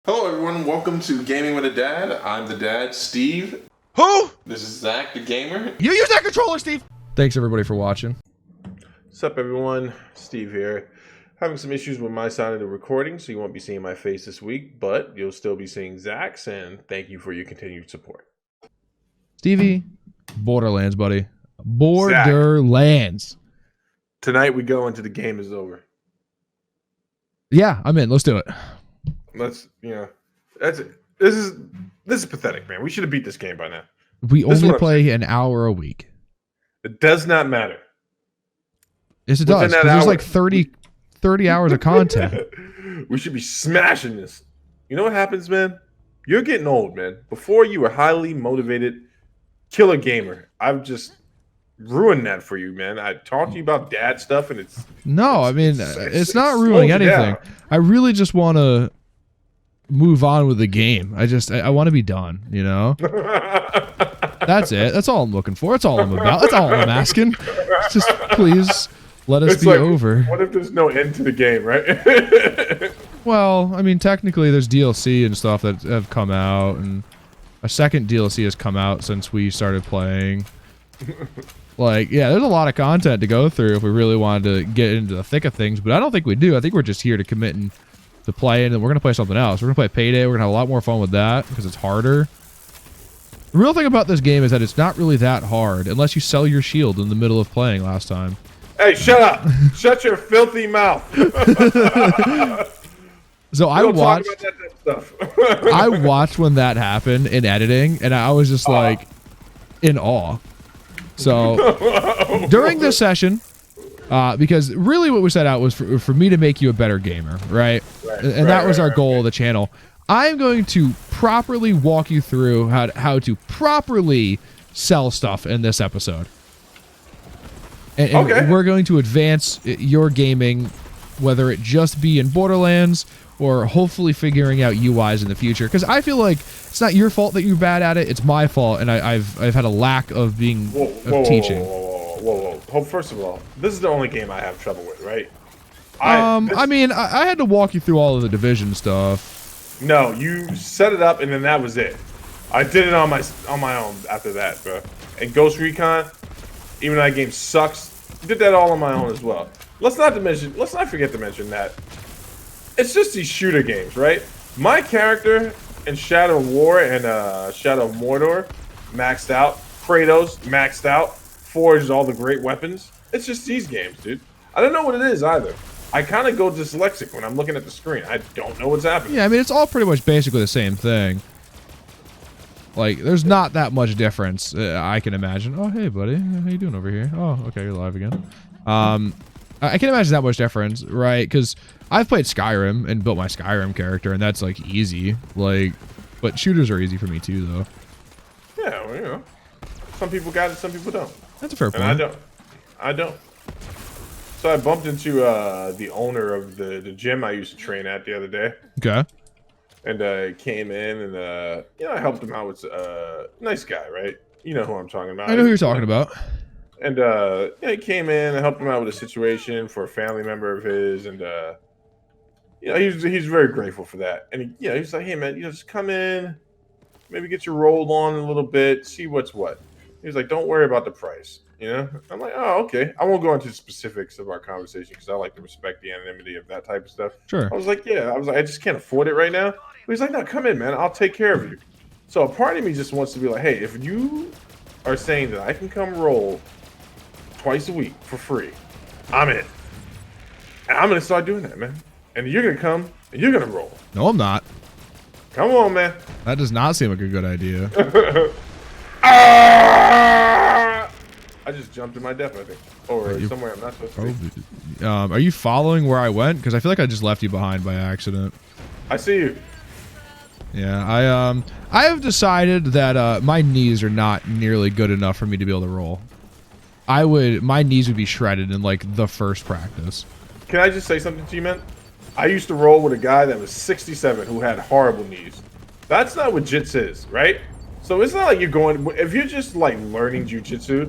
Hello everyone, welcome to Gaming with a Dad. I'm the dad, Steve. Who? This is Zach, the gamer. You use that controller, Steve? Thanks everybody for watching. What's up everyone, Steve here. Having some issues with my side of the recording, so you won't be seeing my face this week, but you'll still be seeing Zach's, and thank you for your continued support. Stevie, Borderlands, buddy. Borderlands. Tonight we go into the game is over. Yeah, I'm in. Let's do it. That's it. This is pathetic, man. We should have beat this game by now. We only play an hour a week. It does not matter. Yes, it does. There's like 30 hours of content. We should be smashing this. You know what happens, man? You're getting old, man. Before you were highly motivated, killer gamer. I've just ruined that for you, man. I talked to you about dad stuff, and it's not ruining anything. I really just want to move on with the game. I want to be done, you know? That's it. That's all I'm looking for. That's all I'm about. That's all I'm asking. Just please let us be over. What if there's no end to the game, right? Well, I mean, technically there's DLC and stuff that have come out, and a second DLC has come out since we started playing. Like, yeah, there's a lot of content to go through if we really wanted to get into the thick of things, but I don't think we do. I think we're just here to commit and to play, and then we're going to play something else. We're going to play Payday. We're going to have a lot more fun with that because it's harder. The real thing about this game is that it's not really that hard unless you sell your shield in the middle of playing last time. Hey, shut up. Shut your filthy mouth. So I watched when that happened in editing, and I was just like in awe. So during this session, because really what we set out was for me to make you a better gamer, right? And that was our goal of the channel. I'm going to properly walk you through how to properly sell stuff in this episode. And we're going to advance your gaming, whether it just be in Borderlands or hopefully figuring out UIs in the future. Because I feel like it's not your fault that you're bad at it. It's my fault, and I've had a lack of teaching. Whoa. First of all, this is the only game I have trouble with, right? I mean, I had to walk you through all of the Division stuff. No, you set it up, and then that was it. I did it on my own after that, bro. And Ghost Recon, even though that game sucks, did that all on my own as well. Let's not forget to mention that it's just these shooter games, right? My character in Shadow of War and Shadow of Mordor maxed out. Kratos maxed out. Forged all the great weapons. It's just these games, dude. I don't know what it is either. I kind of go dyslexic when I'm looking at the screen. I don't know what's happening. Yeah, I mean, it's all pretty much basically the same thing. Like, there's not that much difference, I can imagine. Oh, hey, buddy. How you doing over here? Oh, okay, you're live again. I can't imagine that much difference, right? Because I've played Skyrim and built my Skyrim character, and that's, like, easy. Like, but shooters are easy for me, too, though. Yeah, well, you know. Some people got it, some people don't. That's a fair point. And I don't. So I bumped into the owner of the gym I used to train at the other day. Okay. And came in and I helped him out with nice guy, right? You know who I'm talking about. I know who you're talking about. And he came in and helped him out with a situation for a family member of his, and he's very grateful for that. And he was like, hey man, just come in, maybe get your roll on a little bit, see what's what. He was like, don't worry about the price. I'm like, oh, okay. I won't go into the specifics of our conversation because I like to respect the anonymity of that type of stuff. Sure. I was like, I just can't afford it right now. But he's like, no, come in, man. I'll take care of you. So a part of me just wants to be like, hey, if you are saying that I can come roll twice a week for free, I'm in. And I'm going to start doing that, man. And you're going to come and you're going to roll. No, I'm not. Come on, man. That does not seem like a good idea. I just jumped in my death, I think. Or somewhere I'm not supposed to be. Are you following where I went? Because I feel like I just left you behind by accident. I see you. Yeah, I have decided that my knees are not nearly good enough for me to be able to roll. My knees would be shredded in like the first practice. Can I just say something to you, man? I used to roll with a guy that was 67 who had horrible knees. That's not what Jits is, right? So it's not like you're going, if you're just like learning jujitsu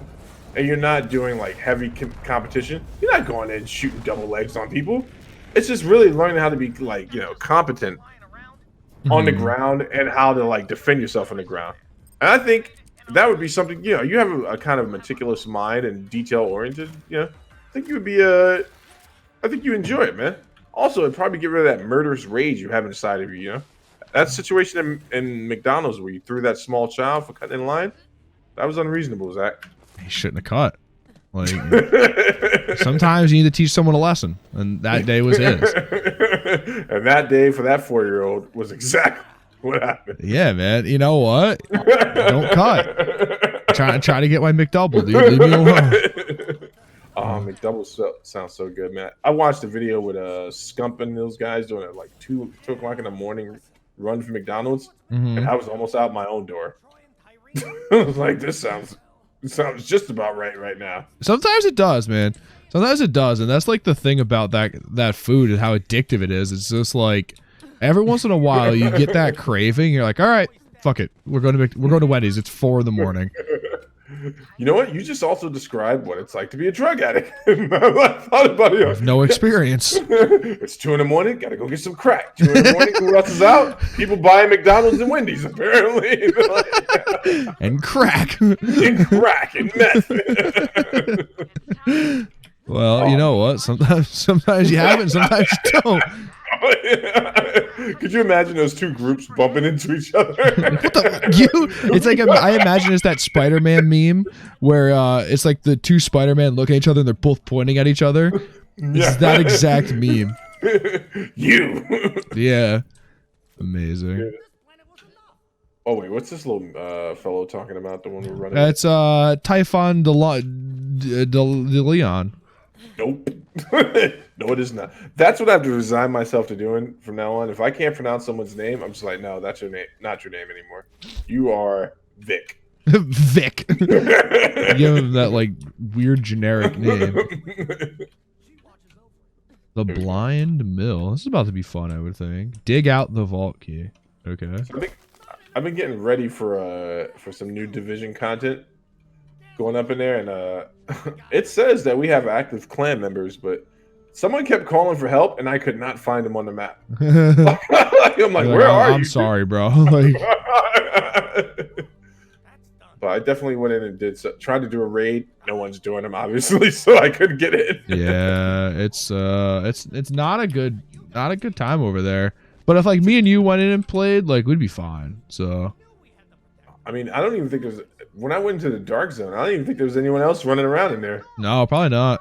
and you're not doing like heavy competition, you're not going in and shooting double legs on people. It's just really learning how to be like, competent on the Mhm. ground and how to like defend yourself on the ground. And I think that would be something, you have a kind of meticulous mind and detail oriented, I think you would be I think you enjoy it, man. Also, it'd probably get rid of that murderous rage you have inside of you, That situation in McDonald's where you threw that small child for cutting in line, that was unreasonable, Zach. He shouldn't have cut. Like, sometimes you need to teach someone a lesson, and that day was his. And that day for that 4-year-old was exactly what happened. Yeah, man. You know what? Don't cut. Try to get my McDouble, dude. Leave me alone. Oh, McDouble sounds so good, man. I watched a video with Scump and those guys doing it like 2 o'clock in the morning run for McDonald's, and I was almost out my own door. I was like, this sounds just about right now. Sometimes it does, man. Sometimes it does, and that's like the thing about that food and how addictive it is. It's just like every once in a while you get that craving. You're like, all right, fuck it, we're going to Wendy's. It's 4 a.m. You know what? You just also described what it's like to be a drug addict. I thought about it. I have no experience. It's 2 a.m. Gotta go get some crack. 2 a.m. Who else is out? People buying McDonald's and Wendy's apparently. And crack. And crack and meth. Well, you know what? Sometimes you have it, sometimes you don't. Could you imagine those two groups bumping into each other? It's like I imagine it's that Spider-Man meme where it's like the two Spider-Man look at each other and they're both pointing at each other. It's that exact meme. You. Yeah. Amazing. Oh wait, what's this little fellow talking about? The one we're running. That's Typhon de Leon. Nope. No, it is not. That's what I have to resign myself to doing from now on. If I can't pronounce someone's name, I'm just like, no, that's your name, not your name anymore. You are Vic. Vic. Give him that like weird generic name. The Blind Mill. This is about to be fun, I would think. Dig out the vault key. Okay. So I think I've been getting ready for some new Division content going up in there, and it says that we have active clan members, but someone kept calling for help, and I could not find them on the map. I'm like, where are you? I'm sorry, bro. Like, but I definitely went in and tried to do a raid. No one's doing them, obviously, so I couldn't get in. yeah, it's not a good time over there. But if like me and you went in and played, like we'd be fine. So, I mean, I don't even think when I went into the dark zone, I don't even think there was anyone else running around in there. No, probably not.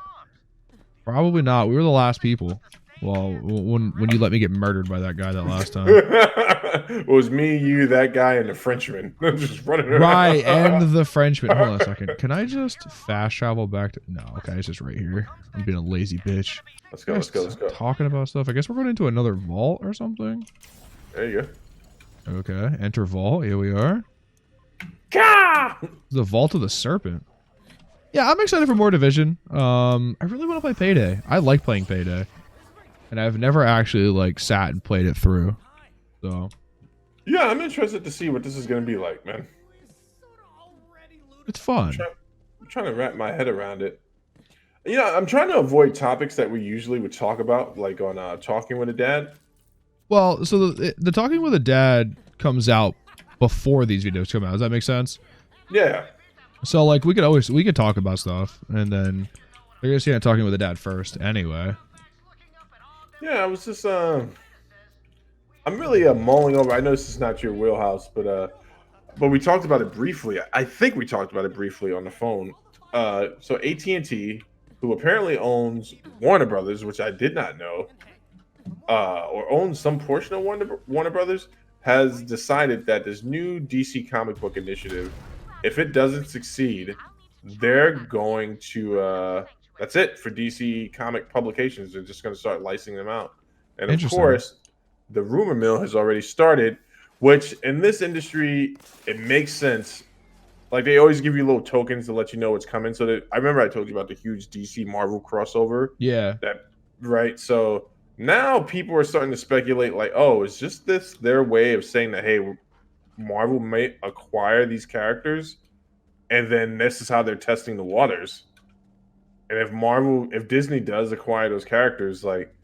Probably not. We were the last people. Well, when you let me get murdered by that guy that last time. It was me, you, that guy, and the Frenchman just running around. Right, and the Frenchman. Hold on a second. Can I just fast travel back to? No, okay, it's just right here. I'm being a lazy bitch. Let's go. Talking about stuff. I guess we're going into another vault or something. There you go. Okay, enter vault. Here we are. Gah! The Vault of the Serpent. Yeah, I'm excited for more Division. I really want to play Payday. I like playing Payday, and I've never actually like sat and played it through. So yeah, I'm interested to see what this is going to be like, man. it's fun. I'm trying to wrap my head around it. I'm trying to avoid topics that we usually would talk about, like on Talking with a Dad. Well, so the Talking with a Dad comes out before these videos come out. Does that make sense? Yeah. So like we could talk about stuff, and then I guess Talking with a Dad first anyway. Yeah, I was just I'm really mulling over. I know this is not your wheelhouse, but we talked about it briefly. I think we talked about it briefly on the phone. So AT&T, who apparently owns Warner Brothers, which I did not know, or owns some portion of Warner Brothers, has decided that this new DC comic book initiative, if it doesn't succeed, they're going to that's it for DC comic publications. They're just going to start licensing them out. And of course, the rumor mill has already started, which in this industry, it makes sense. Like they always give you little tokens to let you know what's coming. So that I remember I told you about the huge DC Marvel crossover. Yeah. Right. So now people are starting to speculate like, oh, is just this their way of saying that, hey, Marvel may acquire these characters, and then this is how they're testing the waters. And if Disney does acquire those characters, like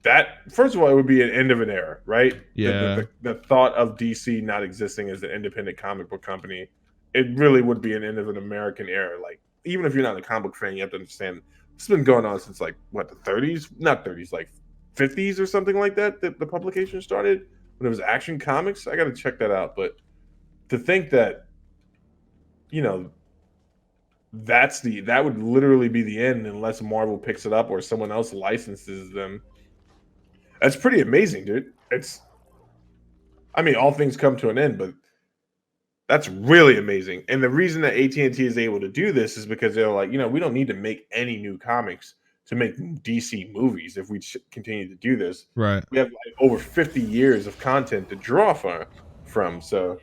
that first of all, it would be an end of an era, right? Yeah. The thought of DC not existing as an independent comic book company, it really would be an end of an American era. Like, even if you're not a comic book fan, you have to understand it's been going on since like what, the 30s, not 30s, like 50s or something like that. That the publication started when it was Action Comics. I got to check that out. But to think that, you know, that would literally be the end unless Marvel picks it up or someone else licenses them. That's pretty amazing, dude. I mean, all things come to an end, but that's really amazing. And the reason that AT&T is able to do this is because they're like, we don't need to make any new comics to make DC movies if we continue to do this. Right. We have like over 50 years of content to draw from. So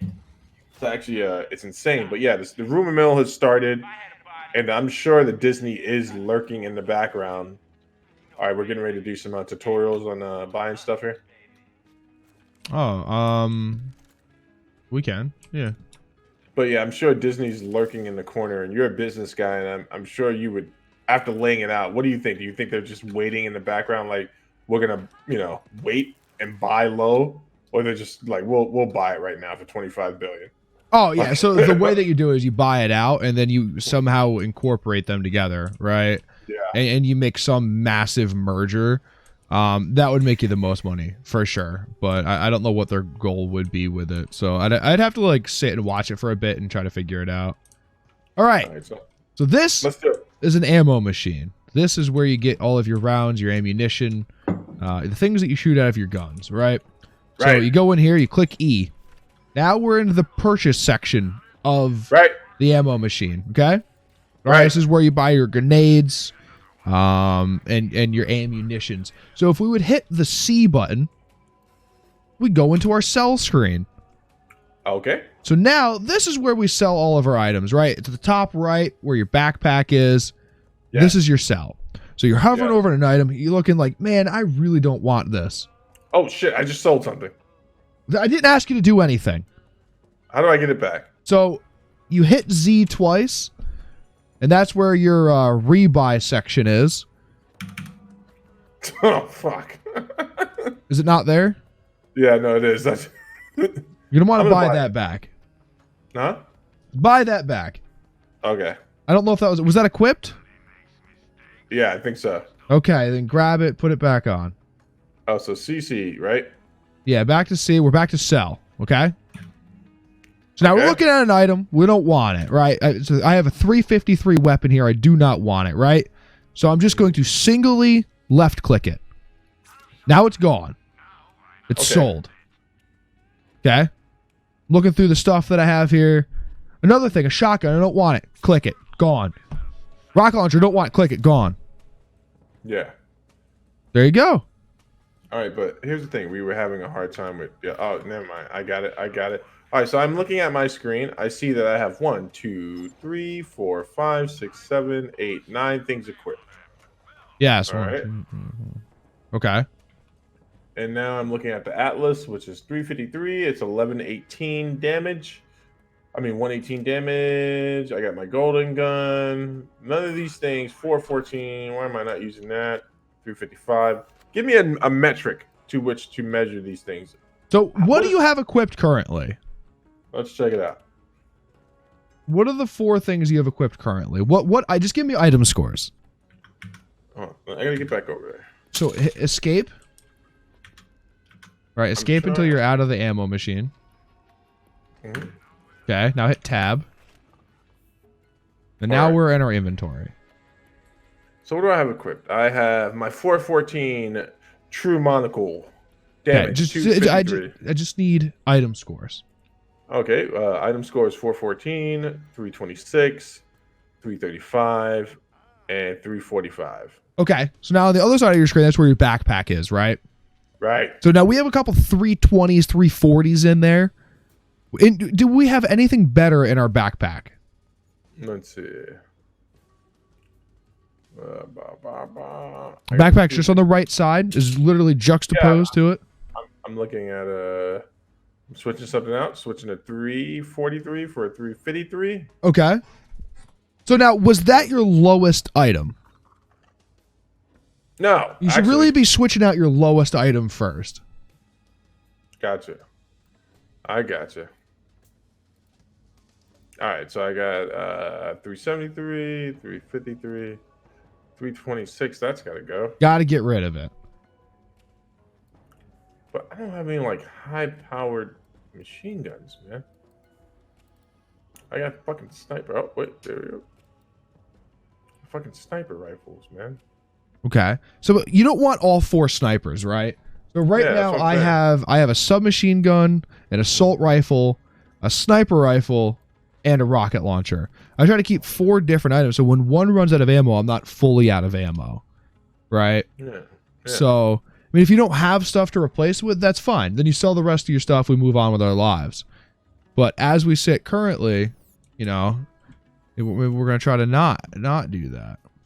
it's actually it's insane. But yeah, the rumor mill has started, and I'm sure that Disney is lurking in the background. All right, we're getting ready to do some tutorials on buying stuff here. Oh, we can. Yeah. But yeah, I'm sure Disney's lurking in the corner, and you're a business guy, and I'm sure you would, after laying it out, what do you think? Do you think they're just waiting in the background, like we're gonna, wait and buy low, or they're just like, we'll buy it right now for $25 billion? Oh yeah. So the way that you do it is you buy it out, and then you somehow incorporate them together, right? Yeah. And you make some massive merger. That would make you the most money for sure, but I don't know what their goal would be with it. So I'd have to like sit and watch it for a bit and try to figure it out. All right. So this is an ammo machine. This is where you get all of your rounds, your ammunition, the things that you shoot out of your guns, right? So you go in here, you click E. Now we're into the purchase section of the ammo machine. Okay. All right. This is where you buy your grenades. And your ammunitions. So if we would hit the C button, we go into our sell screen. Okay. So now this is where we sell all of our items, right? To the top right where your backpack is, this is your sell. So you're hovering over an item, you're looking like, man, I really don't want this. Oh shit, I just sold something. I didn't ask you to do anything. How do I get it back? So you hit Z twice. And that's where your rebuy section is. Oh, fuck. Is it not there? Yeah, no, it is. That's... You're going to want to buy that back. Huh? Buy that back. Okay. I don't know if that was that equipped? Yeah, I think so. Okay, then grab it, put it back on. Oh, so CC, right? Yeah, back to C. We're back to sell. Okay? So now we're looking at an item. We don't want it, right? So I have a 353 weapon here. I do not want it, right? So I'm just going to singly left click it. Now it's gone. It's sold. Okay? Looking through the stuff that I have here. Another thing, a shotgun. I don't want it. Click it. Gone. Rocket launcher. Don't want it. Click it. Gone. Yeah. There you go. All right, but here's the thing. We were having a hard time with... Yeah, oh, never mind. I got it. All right, so I'm looking at my screen. I see that I have 1, 2, 3, 4, 5, 6, 7, 8, 9 things equipped. Yes. All right. Okay. And now I'm looking at the Atlas, which is 353. It's 1118 damage. 118 damage. I got my golden gun. None of these things. 414. Why am I not using that? 355. Give me a metric to which to measure these things. So what do you have equipped currently? Let's check it out. What are the 4 things you have equipped currently? I just give me item scores. Oh, I gotta get back over there. So escape. Right, escape until you're out of the ammo machine. Mm-hmm. Okay, now hit tab. And now we're in our inventory. So what do I have equipped? I have my 414 True Monocle. Damage. I just need item scores. Okay, item score is 414, 326, 335, and 345. Okay, so now on the other side of your screen, that's where your backpack is, right? Right. So now we have a couple 320s, 340s in there. Do we have anything better in our backpack? Let's see. Backpack's just on the right side, is literally juxtaposed to it. I'm looking at I'm switching something out. Switching to 343 for a 353. Okay. So now, was that your lowest item? No. You should really be switching out your lowest item first. Gotcha. I gotcha. All right, so I got 373, 353, 326. That's got to go. Got to get rid of it. But I don't have any like high-powered machine guns, man. I got fucking sniper. Oh wait, there we go. Fucking sniper rifles, man. Okay. So you don't want all 4 snipers, right? So right Yeah, now that's what I'm I have a submachine gun, an assault rifle, a sniper rifle, and a rocket launcher. I try to keep 4 different items so when one runs out of ammo, I'm not fully out of ammo. Right? Yeah. So, I mean, if you don't have stuff to replace with, that's fine. Then you sell the rest of your stuff, we move on with our lives. But as we sit currently, you know, we're going to try to not do that.